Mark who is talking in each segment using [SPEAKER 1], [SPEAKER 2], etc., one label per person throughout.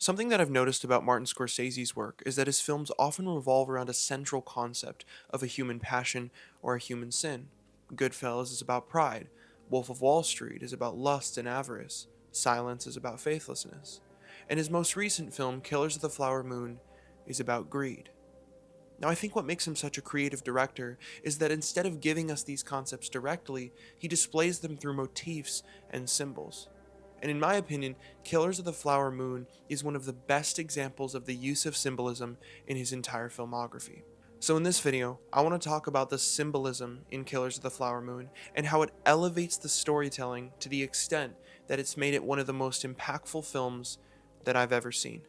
[SPEAKER 1] Something that I've noticed about Martin Scorsese's work is that his films often revolve around a central concept of a human passion or a human sin. Goodfellas is about pride, Wolf of Wall Street is about lust and avarice, Silence is about faithlessness, and his most recent film, Killers of the Flower Moon, is about greed. Now, I think what makes him such a creative director is that instead of giving us these concepts directly, he displays them through motifs and symbols. And in my opinion, Killers of the Flower Moon is one of the best examples of the use of symbolism in his entire filmography. So in this video, I want to talk about the symbolism in Killers of the Flower Moon and how it elevates the storytelling to the extent that it's made it one of the most impactful films that I've ever seen.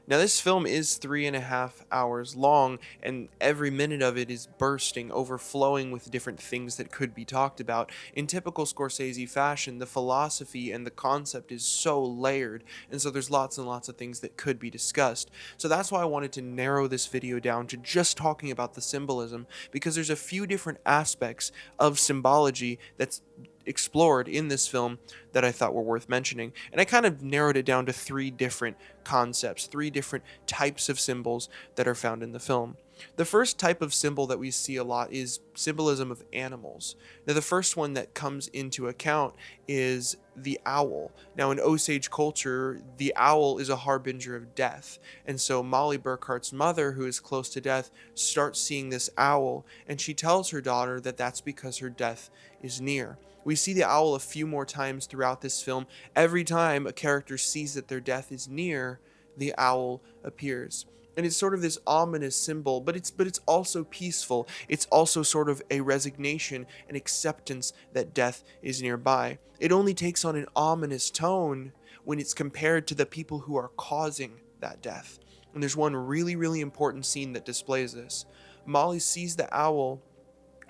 [SPEAKER 1] Now, this film is 3.5 hours long, and every minute of it is bursting, overflowing with different things that could be talked about. In typical Scorsese fashion, the philosophy and the concept is so layered, and so there's lots and lots of things that could be discussed. So that's why I wanted to narrow this video down to just talking about the symbolism, because there's a few different aspects of symbology that's explored in this film that I thought were worth mentioning. And I kind of narrowed it down to three different concepts, three different types of symbols that are found in the film. The first type of symbol that we see a lot is symbolism of animals. Now, the first one that comes into account is the owl. Now, in Osage culture, the owl is a harbinger of death. And so Molly Burkhart's mother, who is close to death, starts seeing this owl, and she tells her daughter that that's because her death is near. We see the owl a few more times throughout this film. Every time a character sees that their death is near, the owl appears. And it's sort of this ominous symbol, but it's also peaceful. It's also sort of a resignation and acceptance that death is nearby. It only takes on an ominous tone when it's compared to the people who are causing that death. And there's one really, really important scene that displays this. Molly sees the owl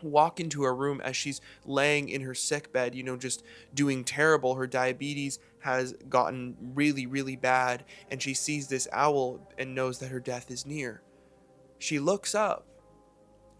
[SPEAKER 1] walk into her room as she's laying in her sick bed, just doing terrible. Her diabetes has gotten really, really bad, and she sees this owl and knows that her death is near. She looks up,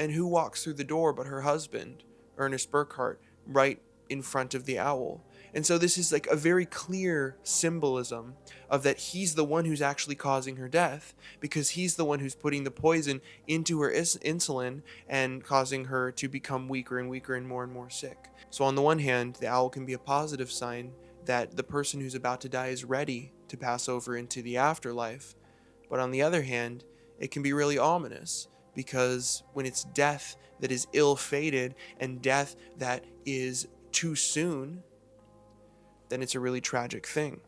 [SPEAKER 1] and who walks through the door but her husband, Ernest Burkhart, right in front of the owl. And so this is like a very clear symbolism of that he's the one who's actually causing her death, because he's the one who's putting the poison into her insulin and causing her to become weaker and weaker and more sick. So on the one hand, the owl can be a positive sign that the person who's about to die is ready to pass over into the afterlife. But on the other hand, it can be really ominous, because when it's death that is ill-fated and death that is too soon, then it's a really tragic thing.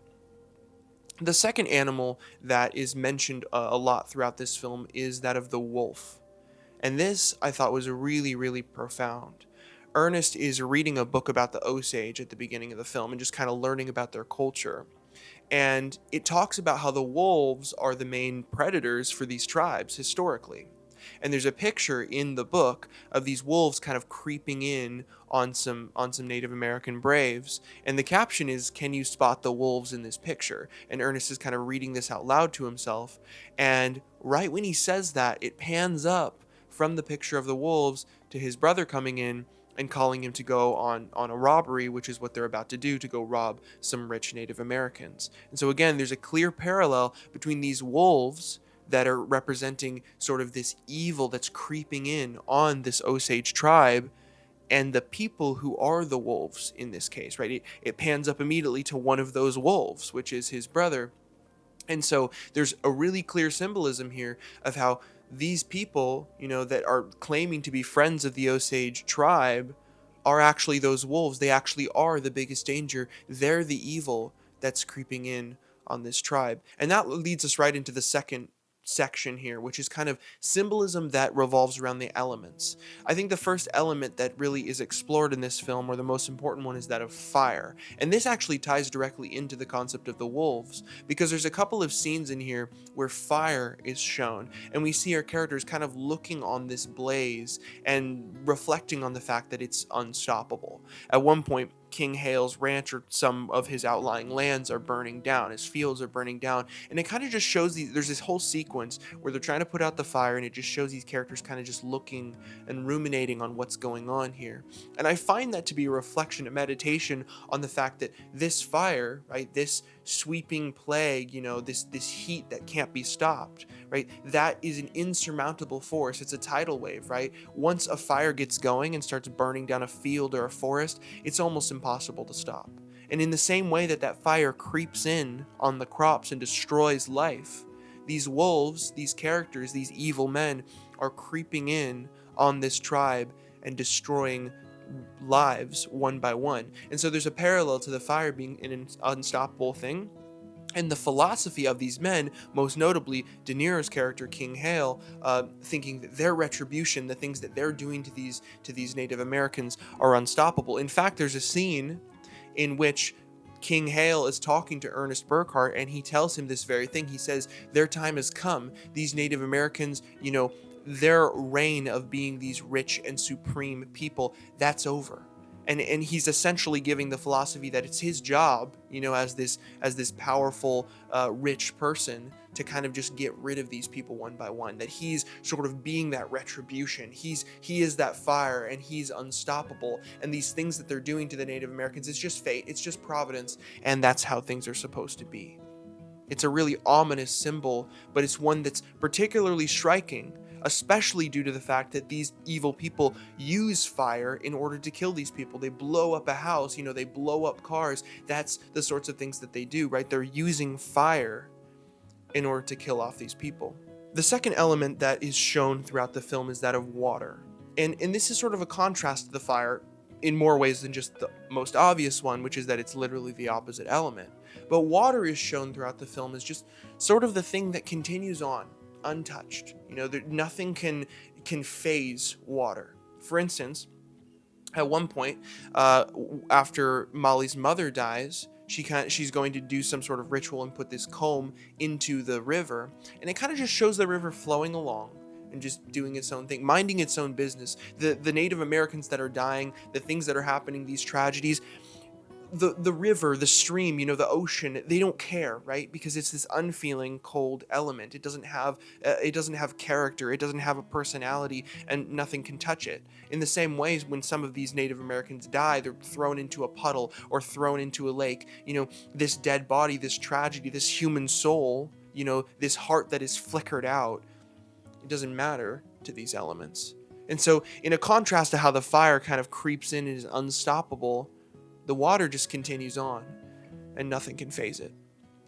[SPEAKER 1] The second animal that is mentioned a lot throughout this film is that of the wolf. And this, I thought, was really, really profound. Ernest is reading a book about the Osage at the beginning of the film and just kind of learning about their culture. And it talks about how the wolves are the main predators for these tribes historically. And there's a picture in the book of these wolves kind of creeping in on some Native American braves. And the caption is, "Can you spot the wolves in this picture?" And Ernest is kind of reading this out loud to himself. And right when he says that, it pans up from the picture of the wolves to his brother coming in and calling him to go on a robbery, which is what they're about to do, to go rob some rich Native Americans. And so again, there's a clear parallel between these wolves that are representing sort of this evil that's creeping in on this Osage tribe, and the people who are the wolves in this case, right? It pans up immediately to one of those wolves, which is his brother. And so there's a really clear symbolism here of how these people, that are claiming to be friends of the Osage tribe are actually those wolves. They actually are the biggest danger. They're the evil that's creeping in on this tribe. And that leads us right into the second section here, which is kind of symbolism that revolves around the elements. I think the first element that really is explored in this film, or the most important one, is that of fire. And this actually ties directly into the concept of the wolves, because there's a couple of scenes in here where fire is shown, and we see our characters kind of looking on this blaze and reflecting on the fact that it's unstoppable. At one point, King Hale's ranch or some of his outlying lands are burning down. His fields are burning down. And it kind of just shows there's this whole sequence where they're trying to put out the fire, and it just shows these characters kind of just looking and ruminating on what's going on here. And I find that to be a reflection, a meditation on the fact that this fire, right, this sweeping plague, this heat that can't be stopped, right, that is an insurmountable force. It's a tidal wave, right? Once a fire gets going and starts burning down a field or a forest, it's almost impossible to stop. And in the same way that fire creeps in on the crops and destroys life, these wolves, these characters, these evil men are creeping in on this tribe and destroying lives one by one. And so there's a parallel to the fire being an unstoppable thing. And the philosophy of these men, most notably De Niro's character King Hale, thinking that their retribution, the things that they're doing to these Native Americans, are unstoppable. In fact, there's a scene in which King Hale is talking to Ernest Burkhart, and he tells him this very thing. He says, their time has come. These Native Americans, their reign of being these rich and supreme people, that's over. And he's essentially giving the philosophy that it's his job, as this powerful, rich person, to kind of just get rid of these people one by one. That he's sort of being that retribution. He is that fire, and he's unstoppable. And these things that they're doing to the Native Americans, it's just fate, it's just providence, and that's how things are supposed to be. It's a really ominous symbol, but it's one that's particularly striking, especially due to the fact that these evil people use fire in order to kill these people. They blow up a house, they blow up cars. That's the sorts of things that they do, right? They're using fire in order to kill off these people. The second element that is shown throughout the film is that of water. And this is sort of a contrast to the fire in more ways than just the most obvious one, which is that it's literally the opposite element. But water is shown throughout the film as just sort of the thing that continues on, untouched. Nothing can phase water. For instance, at one point, after Molly's mother dies, she's going to do some sort of ritual and put this comb into the river, and it kind of just shows the river flowing along and just doing its own thing, minding its own business. The Native Americans that are dying, the things that are happening, these tragedies, the river, the stream, the ocean, they don't care, right? Because it's this unfeeling, cold element. It doesn't have character. It doesn't have a personality, and nothing can touch it. In the same way, when some of these Native Americans die, they're thrown into a puddle or thrown into a lake. This dead body, this tragedy, this human soul, this heart that is flickered out, it doesn't matter to these elements. And so, in a contrast to how the fire kind of creeps in and is unstoppable, the water just continues on, and nothing can phase it.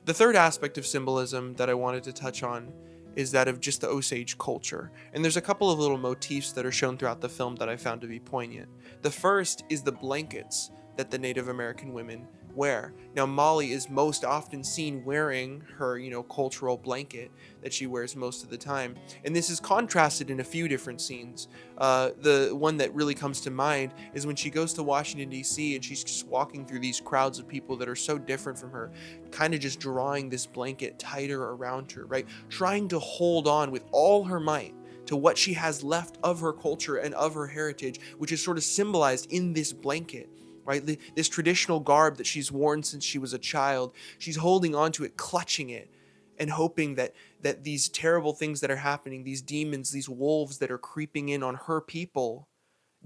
[SPEAKER 1] The third aspect of symbolism that I wanted to touch on is that of just the Osage culture. And there's a couple of little motifs that are shown throughout the film that I found to be poignant. The first is the blankets that the Native American women wear. Now, Molly is most often seen wearing her, cultural blanket that she wears most of the time. And this is contrasted in a few different scenes. The one that really comes to mind is when she goes to Washington, D.C., and she's just walking through these crowds of people that are so different from her, kind of just drawing this blanket tighter around her, right? Trying to hold on with all her might to what she has left of her culture and of her heritage, which is sort of symbolized in this blanket. Right? This traditional garb that she's worn since she was a child, she's holding on to it, clutching it, and hoping that these terrible things that are happening, these demons, these wolves that are creeping in on her people,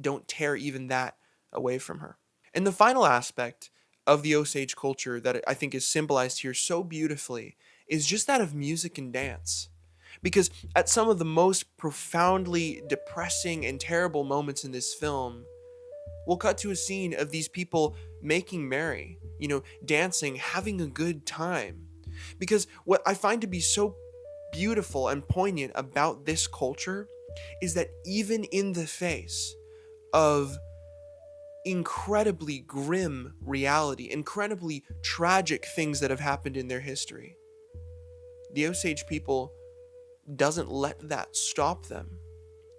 [SPEAKER 1] don't tear even that away from her. And the final aspect of the Osage culture that I think is symbolized here so beautifully is just that of music and dance. Because at some of the most profoundly depressing and terrible moments in this film, we'll cut to a scene of these people making merry, dancing, having a good time. Because what I find to be so beautiful and poignant about this culture is that even in the face of incredibly grim reality, incredibly tragic things that have happened in their history, the Osage people doesn't let that stop them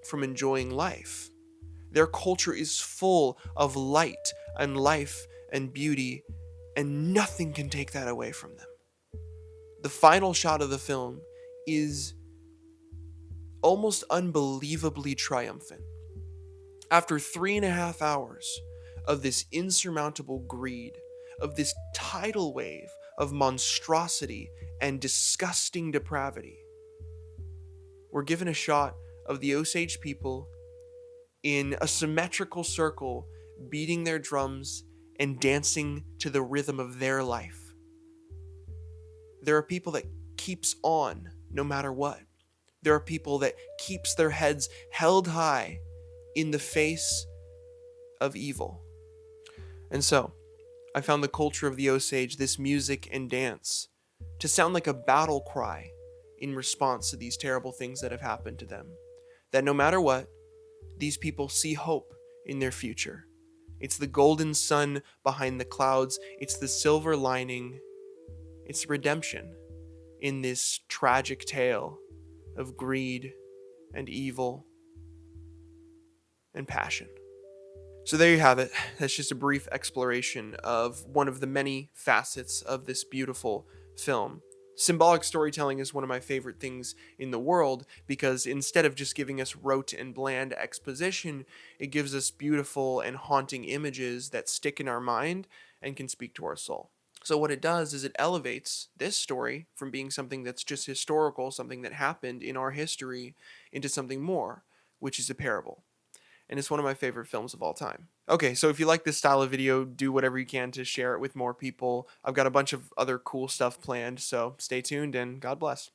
[SPEAKER 1] from enjoying life. Their culture is full of light and life and beauty, and nothing can take that away from them. The final shot of the film is almost unbelievably triumphant. After 3.5 hours of this insurmountable greed, of this tidal wave of monstrosity and disgusting depravity. We're given a shot of the Osage people in a symmetrical circle, beating their drums and dancing to the rhythm of their life. There are people that keeps on no matter what. There are people that keeps their heads held high in the face of evil. And so, I found the culture of the Osage, this music and dance, to sound like a battle cry in response to these terrible things that have happened to them. That no matter what, these people see hope in their future. It's the golden sun behind the clouds. It's the silver lining. It's redemption in this tragic tale of greed and evil and passion. So there you have it. That's just a brief exploration of one of the many facets of this beautiful film. Symbolic storytelling is one of my favorite things in the world because instead of just giving us rote and bland exposition, it gives us beautiful and haunting images that stick in our mind and can speak to our soul. So what it does is it elevates this story from being something that's just historical, something that happened in our history, into something more, which is a parable. And it's one of my favorite films of all time. Okay, so if you like this style of video, do whatever you can to share it with more people. I've got a bunch of other cool stuff planned, so stay tuned and God bless.